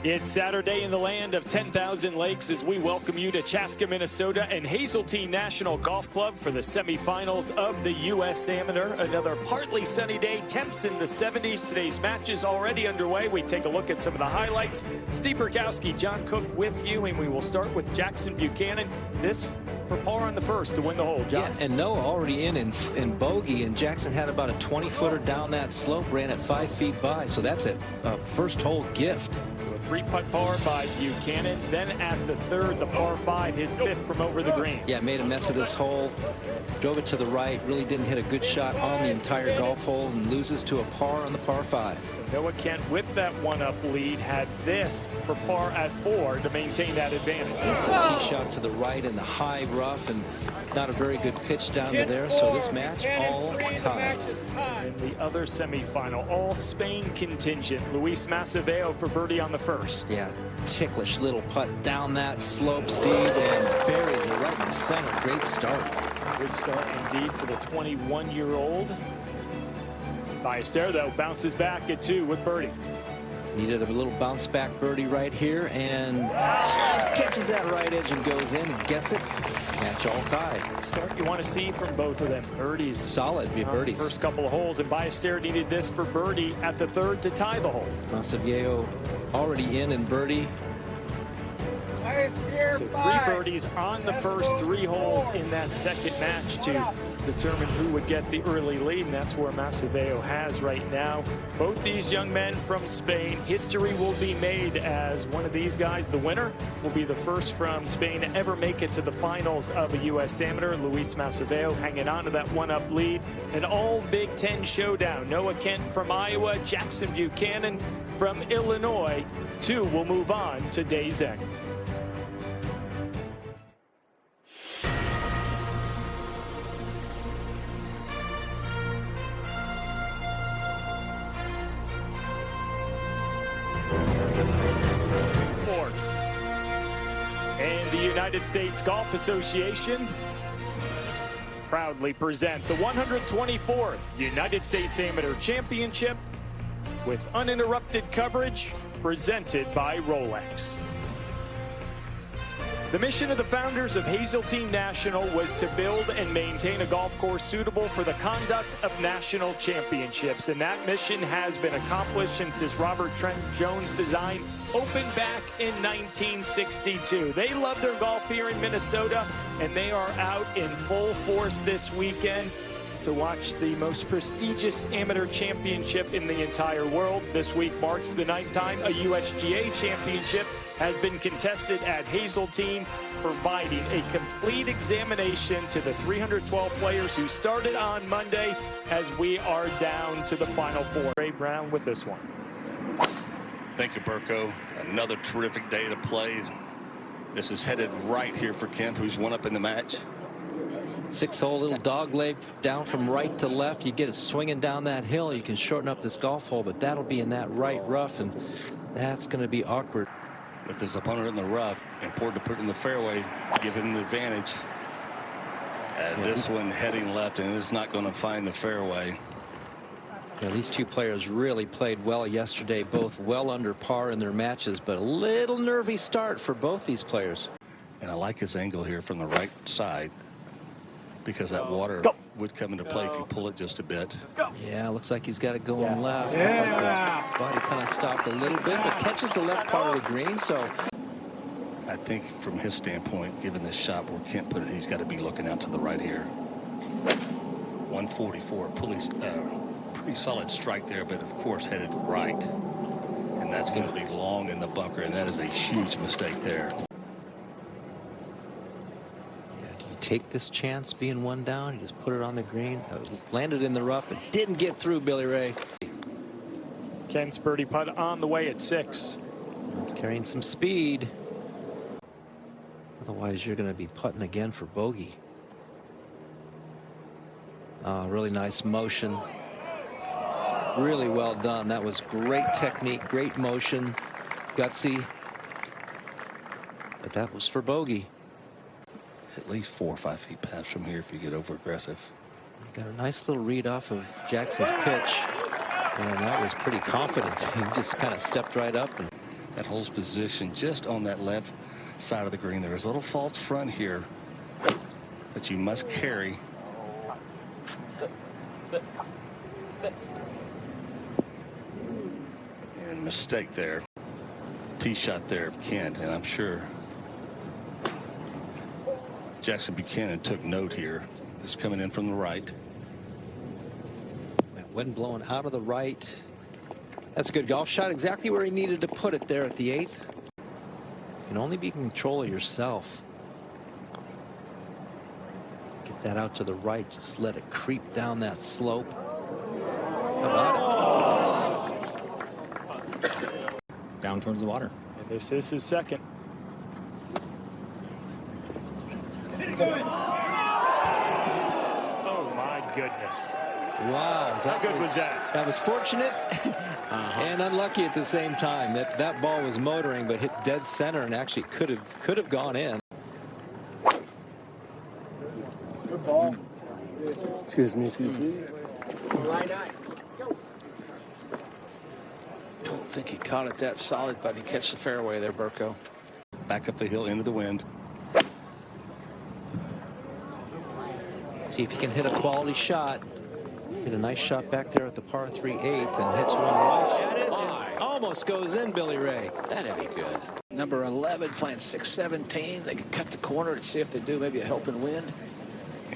It's Saturday in the land of 10,000 lakes as we welcome you to Chaska, Minnesota and Hazeltine National Golf Club for the semifinals of the U.S. Amateur. Another partly sunny day, temps in the 70s. Today's match is already underway. We take a look at some of the highlights. Steve Burkowski, John Cook with you, and we will start with Jackson Buchanan. This for par on the first to win the hole, John. Yeah, and Noah already in bogey, and Jackson had about a 20-footer down that slope, ran at 5 feet by, so that's a first hole gift. So a 3-putt par by Buchanan. Then at the third, the par 5, his 5th from over the green. Yeah, made a mess of this hole, drove it to the right, really didn't hit a good shot on the entire golf hole, and loses to a par on the par 5. Noah Kent with that one-up lead had this for par at 4 to maintain that advantage. This is tee shot to the right in the high rough, and not a very good pitch down to there, so this match all tied. In the other semifinal, all Spain contingent, Luis Maceveo for birdie on the first. Yeah, ticklish little putt down that slope, Steve, and buries it right in the center. Great start. Good start indeed for the 21-year-old. Ballester, though, bounces back at 2 with birdie. Needed a little bounce back birdie right here, and just catches that right edge and goes in and gets it. Match all tied. Start you want to see from both of them. Birdies. Solid birdies. First couple of holes, and Ballester needed this for birdie at the third to tie the hole. Maceveo already in and birdie. So 3 birdies on the first 3 holes in that second match to determine who would get the early lead, and that's where Maceveo has right now. Both these young men from Spain, history will be made as one of these guys, the winner, will be the first from Spain to ever make it to the finals of a U.S. Amateur. Luis Maceveo hanging on to that one-up lead. An all Big Ten showdown. Noah Kent from Iowa, Jackson Buchanan from Illinois. 2 will move on to day's end. And the United States Golf Association proudly present the 124th United States Amateur Championship with uninterrupted coverage presented by Rolex. The mission of the founders of Hazeltine National was to build and maintain a golf course suitable for the conduct of national championships, and that mission has been accomplished since this Robert Trent Jones design opened back in 1962. They love their golf here in Minnesota, and they are out in full force this weekend to watch the most prestigious amateur championship in the entire world. This week marks the 9th time a USGA championship has been contested at Hazeltine, providing a complete examination to the 312 players who started on Monday as we are down to the final 4. Ray Brown with this one. Thank you, Burko. Another terrific day to play. This is headed right here for Kent, who's one up in the match. 6-hole little dog leg down from right to left. You get it swinging down that hill. You can shorten up this golf hole, but that'll be in that right rough, and that's going to be awkward. With his opponent in the rough, important to put in the fairway, give him the advantage. And this one heading left, and it's not going to find the fairway. Yeah, these two players really played well yesterday, both well under par in their matches, but a little nervy start for both these players. And I like his angle here from the right side, because that water would come into play if you pull it just a bit. Yeah, looks like he's got it going left. Like body kind of stopped a little bit, but catches the left part of the green. So I think from his standpoint, given this shot where Kent put it, he's got to be looking out to the right here. 144, pretty solid strike there, but of course headed right. And that's going to be long in the bunker, and that is a huge mistake there. Take this chance being one down. You just put it on the green. Landed in the rough, but didn't get through, Billy Ray. Kent's birdie putt on the way at 6. It's carrying some speed. Otherwise, you're going to be putting again for bogey. Really nice motion. Really well done. That was great technique, great motion, gutsy. But that was for bogey. At least 4 or 5 feet past from here if you get over aggressive. Got a nice little read off of Jackson's pitch, and that was pretty confident. He just kind of stepped right up. And That holds position just on that left side of the green. There is a little false front here that you must carry. And mistake there. Tee shot there of Kent, and I'm sure Jackson Buchanan took note here. This coming in from the right. That wind blowing out of the right. That's a good golf shot, exactly where he needed to put it there at the 8th. You can only be in control of yourself. Get that out to the right, just let it creep down that slope. How about it? Down towards the water. And this is his second. Oh my goodness. Wow, How good was that? That was fortunate and unlucky at the same time. That ball was motoring, but hit dead center and actually could have gone in. Good ball. Excuse me. Don't think he caught it that solid, but he catch the fairway there, Burko. Back up the hill into the wind. See if he can hit a quality shot. Hit a nice shot back there at the par 3 8th and hits one right at it and almost goes in, Billy Ray. That ain't any good. Number 11 playing 617. They can cut the corner to see if they do maybe a helping wind.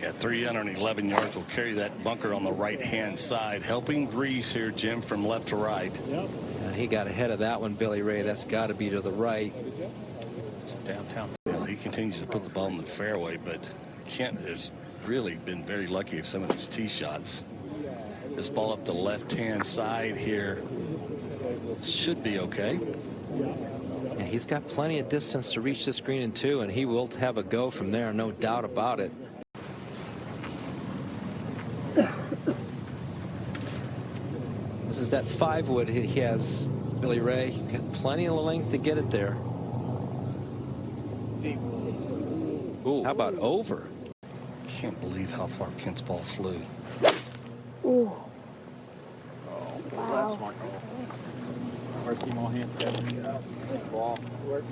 Yeah, 311 yards will carry that bunker on the right-hand side. Helping breeze here, Jim, from left to right. Yep. He got ahead of that one, Billy Ray. That's got to be to the right. It's downtown. Well, he continues to put the ball in the fairway, but Kent has really been very lucky with some of these tee shots. This ball up the left-hand side here should be okay. Yeah, he's got plenty of distance to reach this green in 2, and he will have a go from there, no doubt about it. This is that 5-wood he has, Billy Ray. Got plenty of length to get it there. Ooh, how about over? Can't believe how far Kent's ball flew. Ooh. Wow. Ball.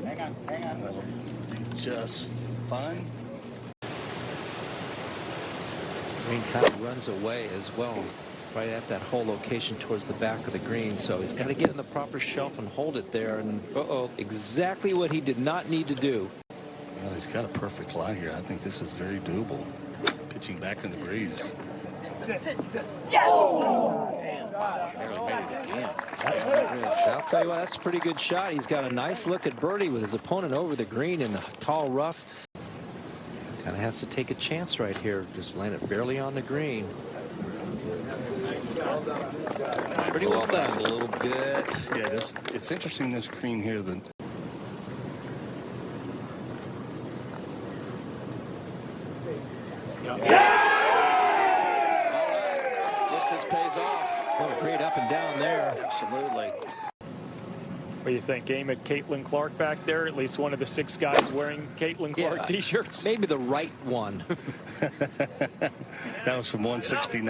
Hang on. That'll be just fine. Green kind of runs away as well, right at that hole location towards the back of the green. So he's got to get in the proper shelf and hold it there. And exactly what he did not need to do. Well, he's got a perfect lie here. I think this is very doable. Pitching back in the breeze. That's I'll tell you what, that's a pretty good shot. He's got a nice look at birdie with his opponent over the green in the tall rough. Kind of has to take a chance right here. Just land it barely on the green. Pretty well done. A little bit. Yeah, it's interesting, this green here. Distance pays off. What a great up and down there. Absolutely. What do you think? Aim at Caitlin Clark back there. At least one of the 6 guys wearing Caitlin Clark t-shirts. Maybe the right one. That was from 169.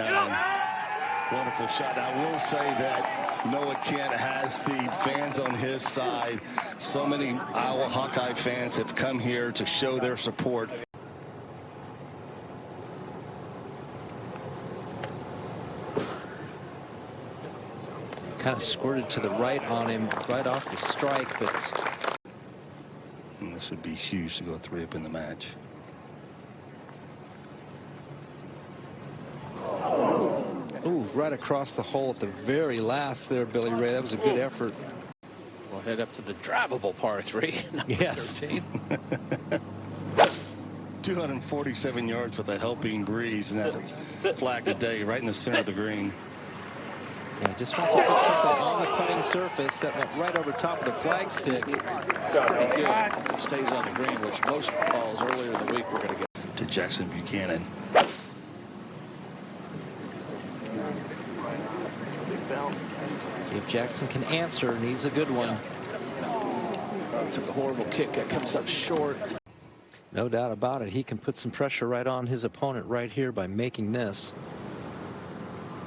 Wonderful shot. I will say that Noah Kent has the fans on his side. So many Iowa Hawkeye fans have come here to show their support. Kind of squirted to the right on him right off the strike, but And this would be huge to go 3 up in the match. ooh, right across the hole at the very last there, Billy Ray. That was a good effort. We'll head up to the drivable par 3. Yes. 13. 247 yards with a helping breeze and that flag today right in the center of the green. Yeah, just wants to put something on the putting surface that went right over top of the flagstick. Pretty good if it stays on the green, which most balls earlier in the week were going to get. To Jackson Buchanan. See if Jackson can answer. Needs a good one. Took a horrible kick. That comes up short. No doubt about it. He can put some pressure right on his opponent right here by making this.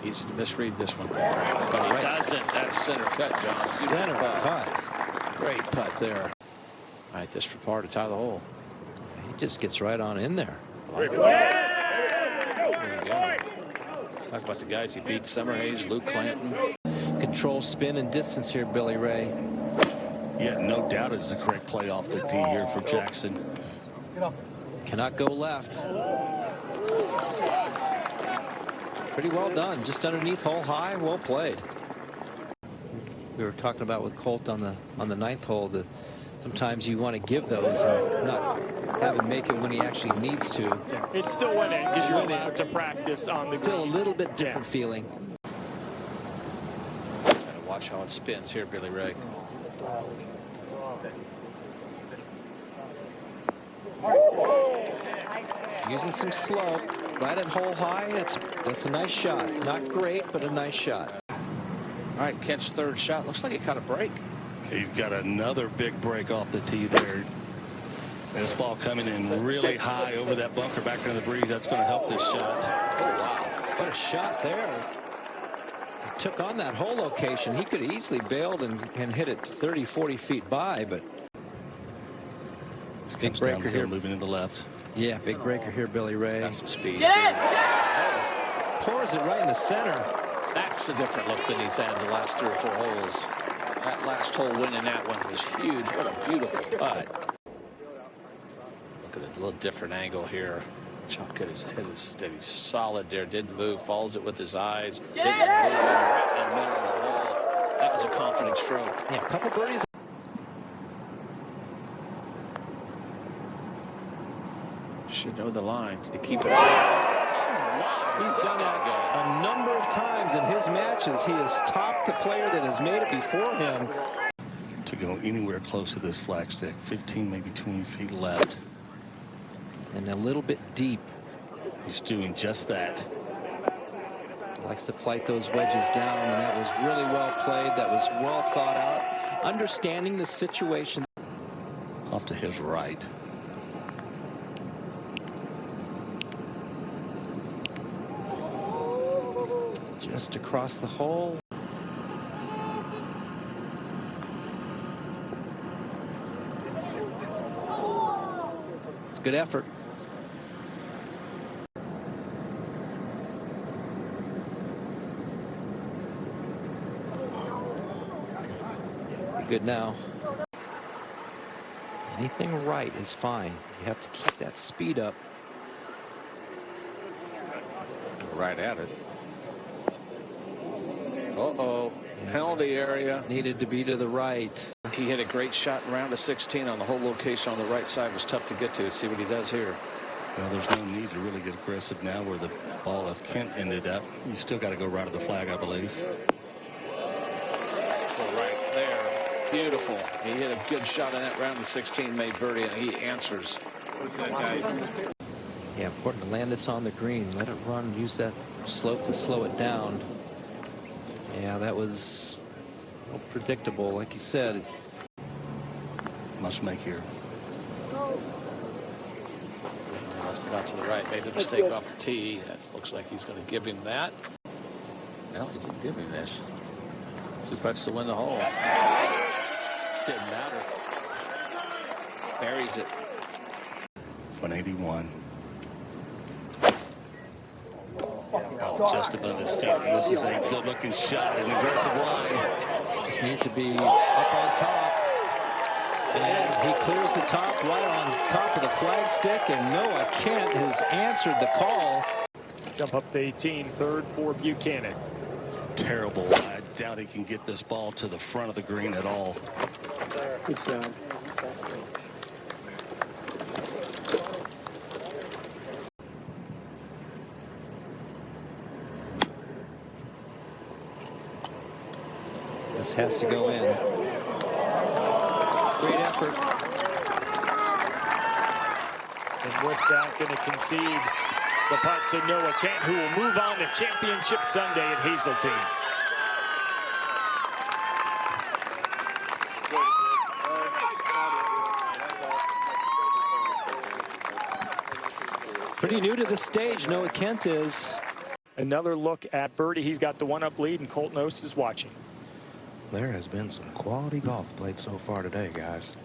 Easy to misread this one. But he doesn't. That's center cut, John. Center cut. Great putt there. All right, this for par to tie the hole. He just gets right on in there. There you go. Talk about the guys he beat: Summerhays, Luke Clanton. Control spin and distance here, Billy Ray. Yeah, no doubt it's the correct play off the tee here for Jackson. Cannot go left. Pretty well done. Just underneath hole high. Well played. We were talking about with Colt on the ninth hole that sometimes you want to give those and not have him make it when he actually needs to. Yeah, it still went in because you're allowed to practice on the Still greens. a little bit different feeling. Gotta watch how it spins here, Billy Ray. Using some slope right at hole high. That's a nice shot. Not great, but a nice shot. All right, Kent's third shot. Looks like he caught a break. He's got another big break off the tee there. This ball coming in really high over that bunker back into the breeze. That's going to help this shot. Oh, wow. What a shot there. He took on that hole location. He could have easily bailed and hit it 30, 40 feet by, but This big comes down breaker the hill, here. moving to the left. Yeah, big breaker here, Billy Ray. Got some speed. Pours it right in the center. That's a different look than he's had the last 3 or 4 holes. That last hole winning that one was huge. What a beautiful putt. Look at a little different angle here. Chuck at his head is steady, solid there. Didn't move. Follows it with his eyes. Big move right in the middle of the hole. That was a confident stroke. Yeah, a couple birdies. Should know the line to keep it. He's done that a number of times in his matches. He has topped the player that has made it before him. To go anywhere close to this flagstick, 15, maybe 20 feet left. And a little bit deep. He's doing just that. Likes to flight those wedges down, and that was really well played. That was well thought out. Understanding the situation. Off to his right. Just across the hole. Good effort. Good now. Anything right is fine. You have to keep that speed up. Right at it. Uh-oh. Penalty area. Needed to be to the right. He hit a great shot in round of 16 on the whole location on the right side. It was tough to get to. See what he does here. Well, there's no need to really get aggressive now where the ball of Kent ended up. You still got to go right of the flag, I believe. Go right there. Beautiful. He hit a good shot in that round of 16, made birdie, and he answers. Yeah, important to land this on the green. Let it run. Use that slope to slow it down. Yeah, that was predictable. Like you said. Must make here. Left it out to the right. Made a mistake off the tee. That looks like he's going to give him that. Well, he didn't give him this. 2 putts to win the hole. Didn't matter. Buries it. 181. Just above his feet. This is a good-looking shot, an aggressive line. This needs to be up on top. And he clears the top right on top of the flagstick, and Noah Kent has answered the call. Jump up to 18, third for Buchanan. Terrible. I doubt he can get this ball to the front of the green at all. Good job. This has to go in. Great effort. And with that, going to concede the putt to Noah Kent, who will move on to Championship Sunday at Hazeltine. Pretty new to the stage, Noah Kent is. Another look at birdie. He's got the 1-up lead, and Colt Knost is watching. There has been some quality golf played so far today, guys.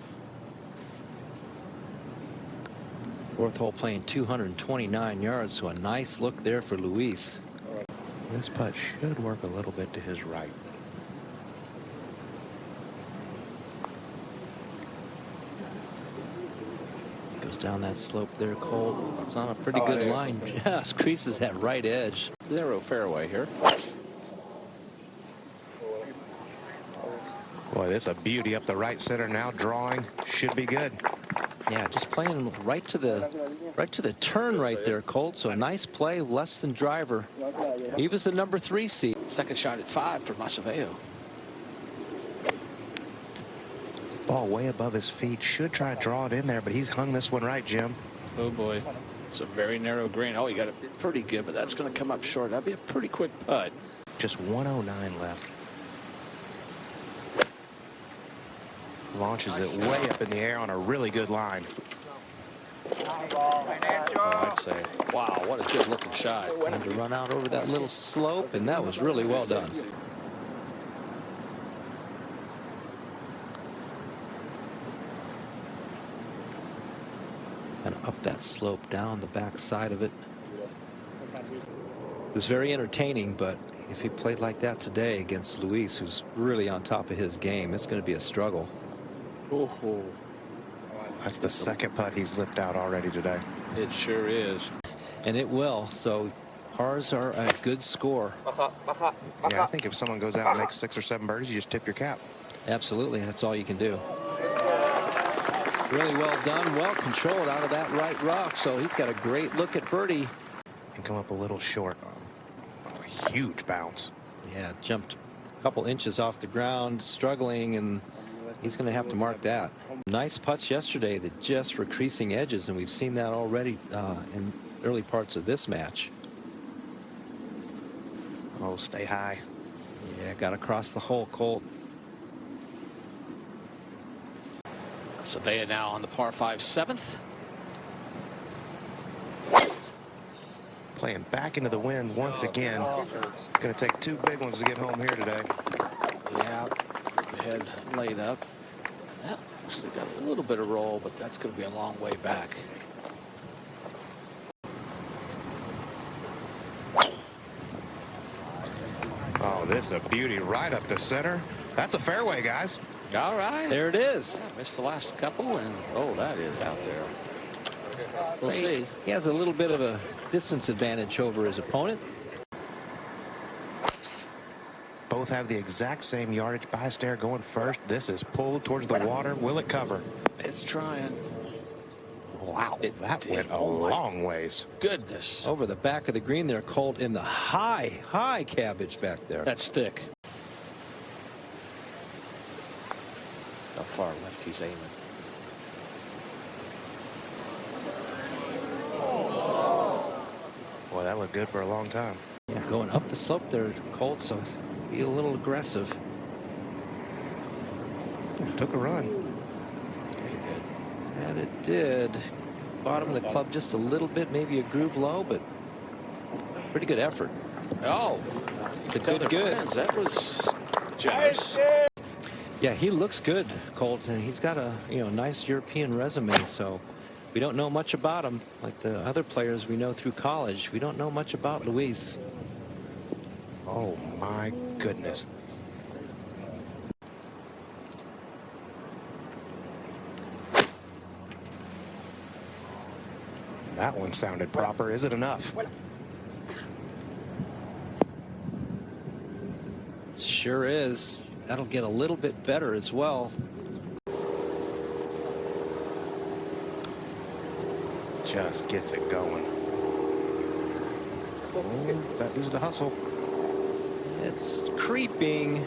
Fourth hole playing 229 yards, so a nice look there for Luis. This putt should work a little bit to his right. Goes down that slope there, Colt. It's on a pretty good line. Just creases that right edge. Narrow fairway here. Boy, this is a beauty up the right center now. Drawing should be good. Yeah, just playing right to the turn right there, Colt. So a nice play, less than driver. He was the number 3 seed. Second shot at 5 for Macevedo. Ball way above his feet. Should try to draw it in there, but he's hung this one right, Jim. Oh boy, it's a very narrow green. Oh, you got it pretty good, but that's going to come up short. That'd be a pretty quick putt. Just 109 left. Launches it way up in the air on a really good line. Oh, I'd say, wow, what a good looking shot. Wanted to run out over that little slope, and that was really well done. And up that slope, down the back side of it. It was very entertaining, but if he played like that today against Luis, who's really on top of his game, it's going to be a struggle. Oh, That's the second putt he's lipped out already today. it sure is. And it will. So pars are a good score. Yeah, I think if someone goes out and makes 6 or 7 birdies, you just tip your cap. Absolutely. That's all you can do. Really well done. Well controlled out of that right rough. So he's got a great look at birdie. And come up a little short. A huge bounce. Yeah, jumped a couple inches off the ground, struggling, and he's going to have to mark that. Nice putts yesterday that just were creasing edges, and we've seen that already in early parts of this match. Oh, stay high. Yeah, got across the hole, Colt. Savea now on the par 5 7th. Playing back into the wind once again. Going to take 2 big ones to get home here today. Yeah, head laid up. Yeah, actually got a little bit of roll, but that's going to be a long way back. Oh, this is a beauty right up the center. That's a fairway, guys. All right. There it is. Yeah, missed the last couple, and oh, that is out there. We'll see. He has a little bit of a distance advantage over his opponent. Both have the exact same yardage. Bystair going first. This is pulled towards the water. Will it cover? It's trying. Wow, that went a Oh, my long ways. goodness. Over the back of the green there, Colt, in the high cabbage back there. That's thick. How far left he's aiming. Boy, that looked good for a long time. Yeah, going up the slope there, Colt, so be a little aggressive. Took a run. Very good. And it did. Bottom of the club just a little bit, maybe a groove low, but pretty good effort. Oh, Good, tell their good. friends, that was generous. Yeah, he looks good, Colt, and he's got a nice European resume, so we don't know much about him like the other players we know through college. We don't know much about Luis. Oh, my goodness. That one sounded proper. Is it enough? Sure is. That'll get a little bit better as well. Just gets it going. Oh, that is the hustle. It's creeping.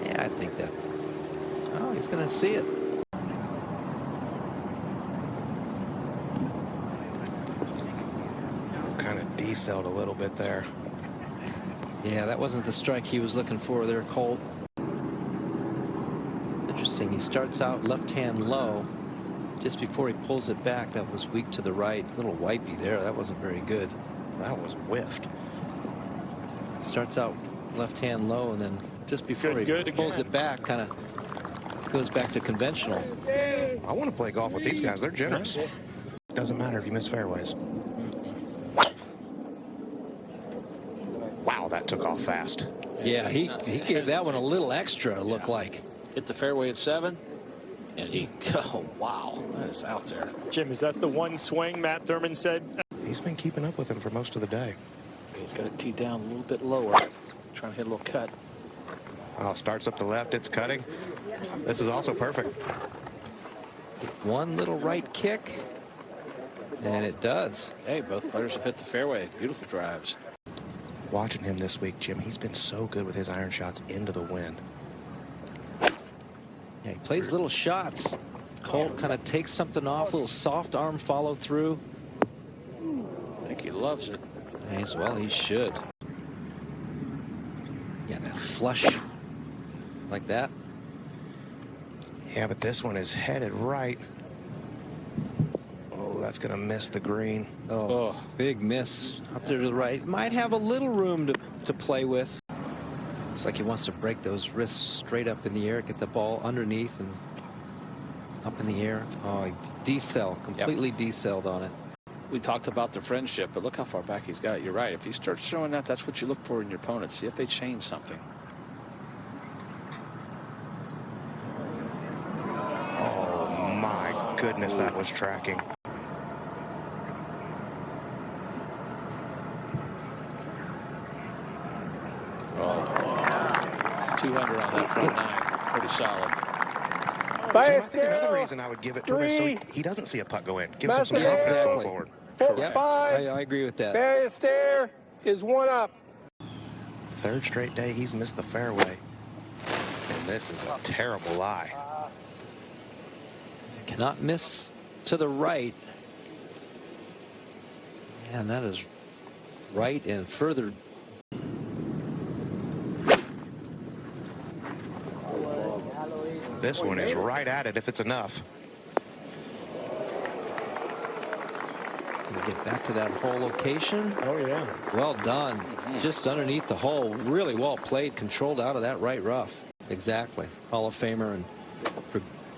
Yeah, I think that. Oh, he's going to see it. Kind of decelled a little bit there. Yeah, that wasn't the strike he was looking for there, Colt. It's interesting. He starts out left hand low. Just before he pulls it back, that was weak to the right. A little wipey there. That wasn't very good. That was whiffed. Starts out left hand low, and then just before Good he pulls again. it back, kind of goes back to conventional. I want to play golf with these guys. They're generous. Doesn't matter if you miss fairways. Wow, that took off fast. Yeah, he gave that one a little extra, look like. Hit the fairway at 7. And he, oh, wow, that is out there. Jim, is that the one swing Matt Thurman said? He's been keeping up with him for most of the day. He's got it teed down a little bit lower. Trying to hit a little cut. Oh, starts up the left. It's cutting. This is also perfect. One little right kick, and it does. Hey, both players have hit the fairway. Beautiful drives. Watching him this week, Jim, he's been so good with his iron shots into the wind. Yeah, he plays little shots. Colt kind of takes something off, a little soft arm follow through. I think he loves it. As well, he should. Yeah, that flush like that. Yeah, but this one is headed right. Oh, that's going to miss the green. Oh, big miss out there to the right. Might have a little room to play with. Looks like he wants to break those wrists straight up in the air, get the ball underneath and up in the air. Oh, he decelled, completely decelled on it. We talked about the friendship, but look how far back he's got it. You're right. If he starts showing that, that's what you look for in your opponent. See if they change something. Oh, my goodness, that was tracking. Oh, 200 on that front 9. Pretty solid. Jim, I think another reason I would give it to him is so he doesn't see a putt go in. Gives him some confidence going forward. Yeah, I agree with that. Barrier stair is 1 up. Third straight day he's missed the fairway. And this is a terrible lie. Cannot miss to the right. And that is right and further. This one is right at it if it's enough. Can get back to that hole location. Oh, yeah. Well done. Just underneath the hole. Really well played. Controlled out of that right rough. Exactly. Hall of Famer, and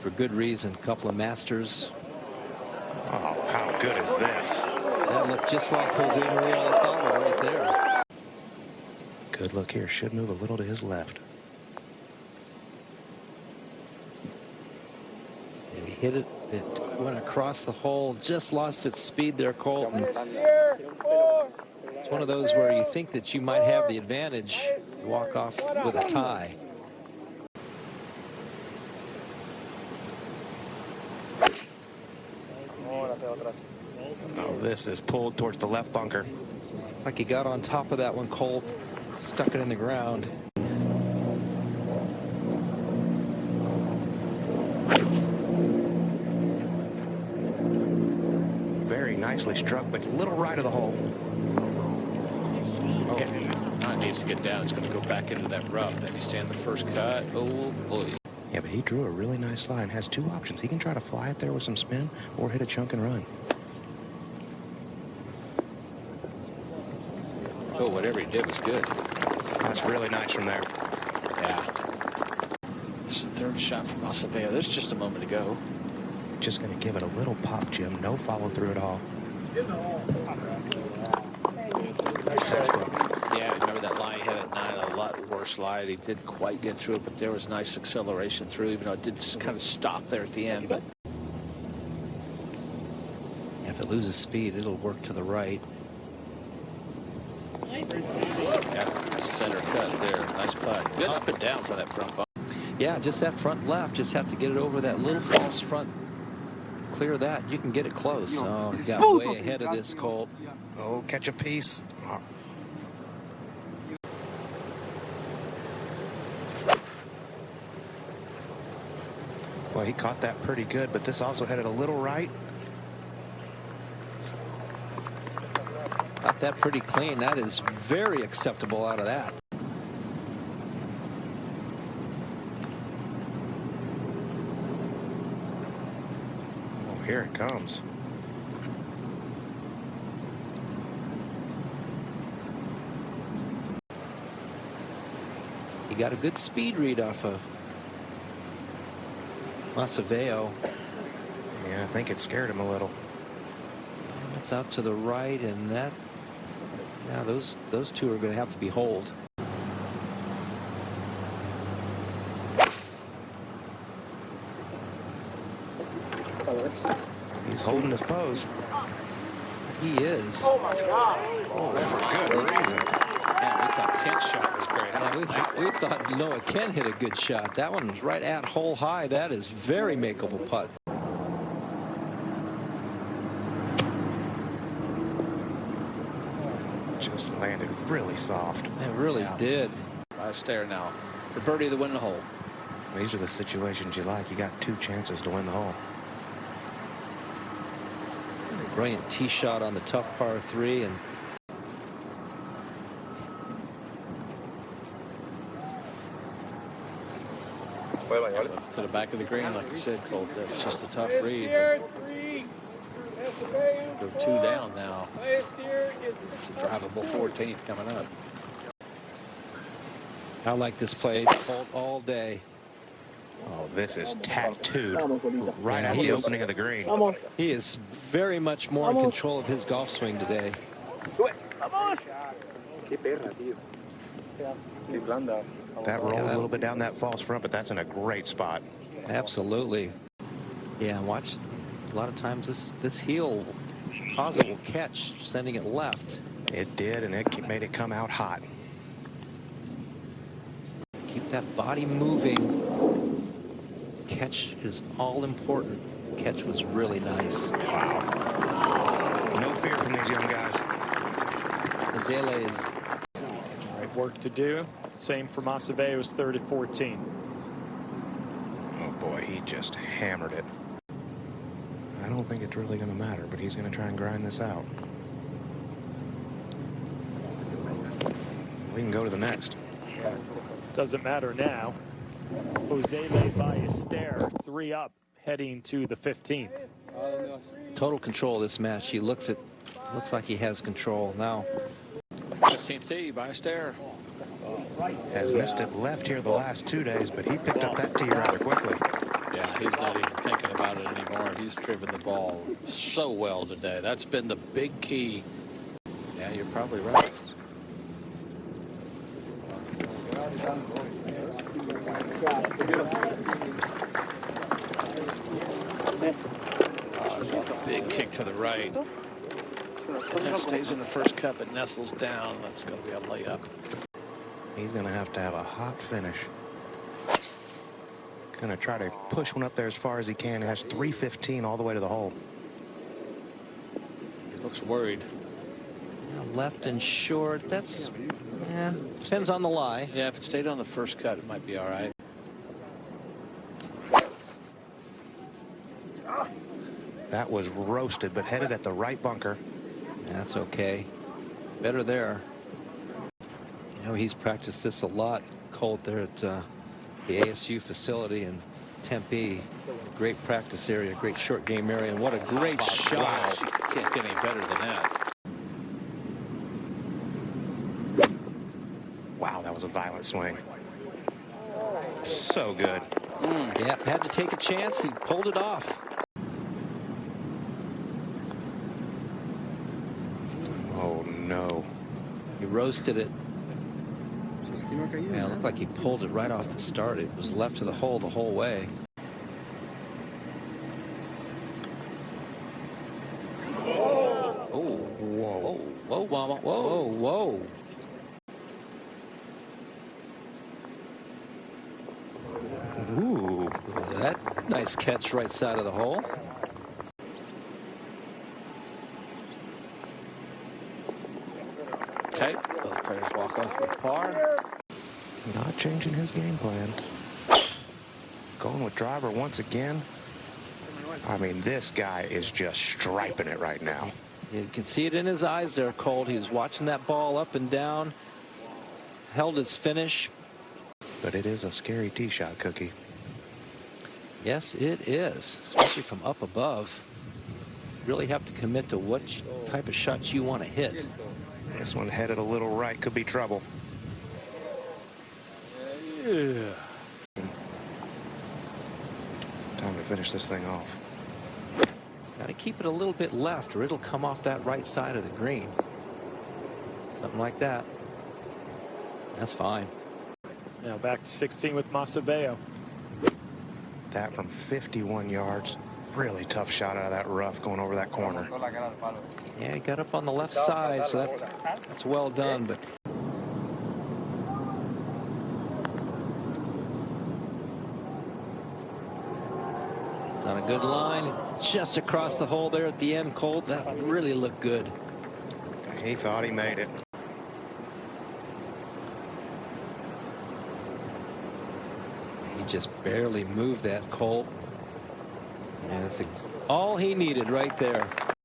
for good reason. Couple of Masters. Oh, how good is this? That looked just like Jose Maria Alcala right there. Good look here. Should move a little to his left. And he hit it. It went across the hole. Just lost its speed there, Colton. It's one of those where you think that you might have the advantage. You walk off with a tie. Oh, this is pulled towards the left bunker. Like he got on top of that one, Colt. Stuck it in the ground. Very nicely struck, but a little right of the hole. Okay. Now it needs to get down. It's going to go back into that rough. Maybe stand the first cut. Oh, boy. Yeah, but he drew a really nice line. Has two options. He can try to fly it there with some spin or hit a chunk and run. Oh, whatever he did was good. That's really nice from there. Yeah. This is the third shot from Acevedo. There's just a moment to go. Just going to give it a little pop, Jim. No follow through at all. Yeah, remember that line he hit at 9, a lot worse lie. He didn't quite get through it, but there was nice acceleration through, even though it did kind of stop there at the end. But If it loses speed, it'll work to the right. yeah, center cut there. Nice putt. Good up and down for that front bump. Yeah, just that front left. Just have to get it over that little false front. Clear that. You can get it close. Oh, he got way ahead of this, Colt. Oh, catch a piece. Oh. Well, he caught that pretty good, but this also headed a little right. Got that pretty clean. That is very acceptable out of that. Oh, here it comes. He got a good speed read off of Acevedo. Yeah, I think it scared him a little. That's out to the right, and that, yeah, those two are going to have to be holed. He's holding his pose. He is. Oh my God. Oh, for good reason. Yeah, we thought Kent's shot was great. Yeah, we thought Noah Ken hit a good shot. That one was right at hole high. That is very makeable putt. Just landed really soft. It really did. Ballester now for birdie to win the hole. These are the situations you like. You got 2 chances to win the hole. Brilliant tee shot on the tough par 3, and To the back of the green, like you said, Colt. It's just a tough read. Go 2 down now. It's a drivable 14th coming up. I like this play all day. Oh, this is tattooed right at he the is- opening of the green. He is very much more in control of his golf swing today. That rolls a little bit down that false front, but that's in a great spot. Absolutely. Yeah, watch. A lot of times this heel posit will catch, sending it left. It did, and it made it come out hot. Keep that body moving. Catch is all important. Catch was really nice. Wow. No fear from these young guys. Zele is Right, work to do. Same for Acevedo's 3rd at 14. Oh, boy, he just hammered it. I don't think it's really going to matter, but he's going to try and grind this out. We can go to the next. Doesn't matter now. Jose Ballester 3 up heading to the 15th. total control of this match. He looks like he has control now. 15th tee, Ballester. Has missed it left here the last 2 days, but he picked up that tee rather quickly. Yeah, he's not even thinking about it anymore. He's driven the ball so well today. That's been the big key. Yeah, you're probably right. Big kick to the right. And that stays in the first cup. It nestles down. That's going to be a layup. He's going to have a hot finish. Going to try to push one up there as far as he can. It has 315 all the way to the hole. He looks worried. Left and short. That's, yeah, depends on the lie. Yeah, if it stayed on the first cut, it might be all right. That was roasted, but headed at the right bunker. That's okay. Better there. You know, he's practiced this a lot, Colt, there at the ASU facility in Tempe. Great practice area, great short game area, and what a great shot. Can't get any better than that. Wow, that was a violent swing. So good. Yeah, had to take a chance. He pulled it off. Oh, no. He roasted it. Yeah, it looked like he pulled it right off the start. It was left to the hole the whole way. Oh, whoa. Whoa, Mama. Whoa. Whoa, whoa. Ooh. That nice catch right side of the hole. Okay, both players walk off with par. Not changing his game plan. Going with driver once again. I mean, this guy is just striping it right now. You can see it in his eyes there, Colt. He was watching that ball up and down. Held his finish. But it is a scary tee shot, Cookie. Yes, it is, especially from up above. You really have to commit to what type of shots you want to hit. This one headed a little right, could be trouble. Yeah. Time to finish this thing off. Got to keep it a little bit left or it'll come off that right side of the green. Something like that. That's fine. Now back to 16 with Masaveo. That from 51 yards. Really tough shot out of that rough going over that corner. Yeah, he got up on the left side, so that's well done, but it's on a good line. Just across the hole there at the end, Colt. That really looked good. He thought he made it. He just barely moved that, Colt. And it's all he needed right there.